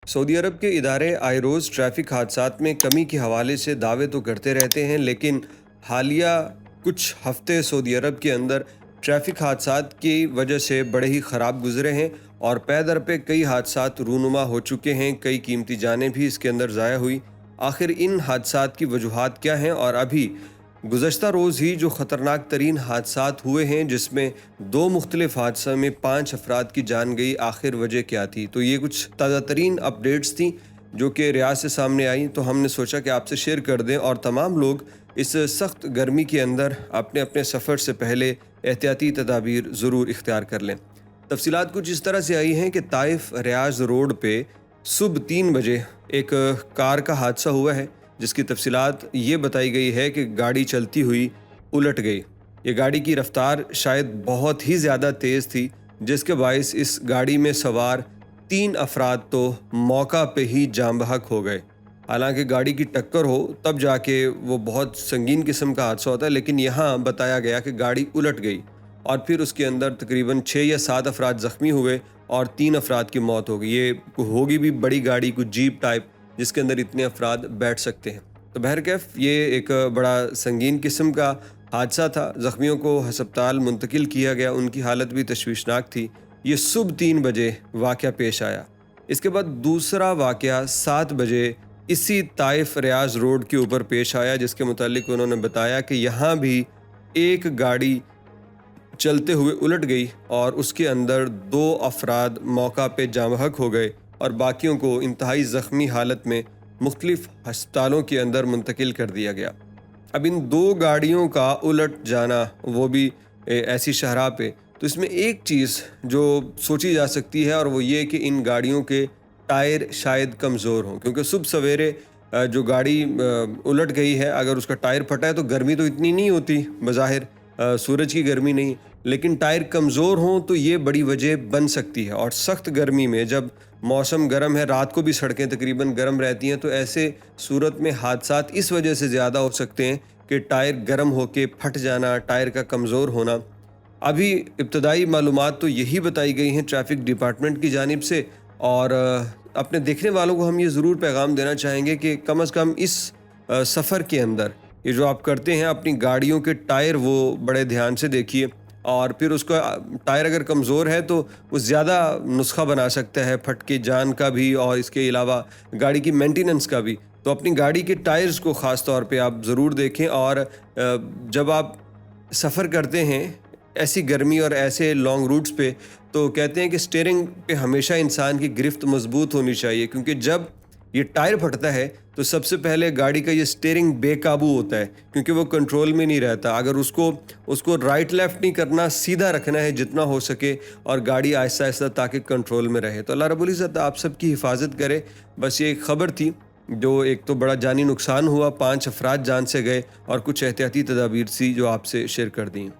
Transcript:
سعودی عرب کے ادارے آئے روز ٹریفک حادثات میں کمی کے حوالے سے دعوے تو کرتے رہتے ہیں، لیکن حالیہ کچھ ہفتے سعودی عرب کے اندر ٹریفک حادثات کی وجہ سے بڑے ہی خراب گزرے ہیں اور پے در پہ کئی حادثات رونما ہو چکے ہیں، کئی قیمتی جانیں بھی اس کے اندر ضائع ہوئی۔ آخر ان حادثات کی وجوہات کیا ہیں؟ اور ابھی گزشتہ روز ہی جو خطرناک ترین حادثات ہوئے ہیں، جس میں 2 مختلف حادثوں میں 5 افراد کی جان گئی، آخر وجہ کیا تھی؟ تو یہ کچھ تازہ ترین اپڈیٹس تھیں جو کہ ریاض سے سامنے آئیں، تو ہم نے سوچا کہ آپ سے شیئر کر دیں اور تمام لوگ اس سخت گرمی کے اندر اپنے اپنے سفر سے پہلے احتیاطی تدابیر ضرور اختیار کر لیں۔ تفصیلات کچھ اس طرح سے آئی ہیں کہ طائف ریاض روڈ پہ صبح 3 بجے ایک کار کا حادثہ ہوا ہے، جس کی تفصیلات یہ بتائی گئی ہے کہ گاڑی چلتی ہوئی الٹ گئی۔ یہ گاڑی کی رفتار شاید بہت ہی زیادہ تیز تھی، جس کے باعث اس گاڑی میں سوار 3 افراد تو موقع پہ ہی جاں بحق ہو گئے۔ حالانکہ گاڑی کی ٹکر ہو تب جا کے وہ بہت سنگین قسم کا حادثہ ہوتا ہے، لیکن یہاں بتایا گیا کہ گاڑی الٹ گئی اور پھر اس کے اندر تقریباً 6 یا 7 افراد زخمی ہوئے اور 3 افراد کی موت ہو گئی۔ یہ ہوگی بھی بڑی گاڑی، کوئی جیپ ٹائپ، جس کے اندر اتنے افراد بیٹھ سکتے ہیں۔ تو بہرکیف یہ ایک بڑا سنگین قسم کا حادثہ تھا۔ زخمیوں کو ہسپتال منتقل کیا گیا، ان کی حالت بھی تشویشناک تھی۔ یہ صبح 3 بجے واقعہ پیش آیا۔ اس کے بعد دوسرا واقعہ 7 بجے اسی طائف ریاض روڈ کے اوپر پیش آیا، جس کے متعلق انہوں نے بتایا کہ یہاں بھی ایک گاڑی چلتے ہوئے الٹ گئی اور اس کے اندر 2 افراد موقع پہ جاں بحق ہو گئے اور باقیوں کو انتہائی زخمی حالت میں مختلف ہسپتالوں کے اندر منتقل کر دیا گیا۔ اب ان 2 گاڑیوں کا الٹ جانا، وہ بھی ایسی شاہراہ پہ، تو اس میں ایک چیز جو سوچی جا سکتی ہے اور وہ یہ کہ ان گاڑیوں کے ٹائر شاید کمزور ہوں، کیونکہ صبح سویرے جو گاڑی الٹ گئی ہے، اگر اس کا ٹائر پھٹا ہے تو گرمی تو اتنی نہیں ہوتی بظاہر، سورج کی گرمی نہیں، لیکن ٹائر کمزور ہوں تو یہ بڑی وجہ بن سکتی ہے۔ اور سخت گرمی میں جب موسم گرم ہے، رات کو بھی سڑکیں تقریباً گرم رہتی ہیں، تو ایسے صورت میں حادثات اس وجہ سے زیادہ ہو سکتے ہیں کہ ٹائر گرم ہو کے پھٹ جانا، ٹائر کا کمزور ہونا۔ ابھی ابتدائی معلومات تو یہی بتائی گئی ہیں ٹریفک ڈپارٹمنٹ کی جانب سے، اور اپنے دیکھنے والوں کو ہم یہ ضرور پیغام دینا چاہیں گے کہ کم از کم اس سفر کے اندر یہ جو آپ کرتے ہیں، اپنی گاڑیوں کے ٹائر وہ بڑے دھیان سے دیکھیے، اور پھر اس کا ٹائر اگر کمزور ہے تو وہ زیادہ نسخہ بنا سکتا ہے پھٹ کے جان کا بھی، اور اس کے علاوہ گاڑی کی مینٹیننس کا بھی۔ تو اپنی گاڑی کے ٹائرز کو خاص طور پہ آپ ضرور دیکھیں، اور جب آپ سفر کرتے ہیں ایسی گرمی اور ایسے لانگ روٹس پہ، تو کہتے ہیں کہ سٹیئرنگ پہ ہمیشہ انسان کی گرفت مضبوط ہونی چاہیے، کیونکہ جب یہ ٹائر پھٹتا ہے تو سب سے پہلے گاڑی کا یہ سٹیئرنگ بے قابو ہوتا ہے، کیونکہ وہ کنٹرول میں نہیں رہتا۔ اگر اس کو رائٹ لیفٹ نہیں کرنا، سیدھا رکھنا ہے جتنا ہو سکے، اور گاڑی آہستہ آہستہ تاکہ کنٹرول میں رہے۔ تو اللہ رب العزت آپ سب کی حفاظت کرے۔ بس یہ ایک خبر تھی، جو ایک تو بڑا جانی نقصان ہوا، 5 افراد جان سے گئے، اور کچھ احتیاطی تدابیر سی جو آپ سے شیئر کر دیں۔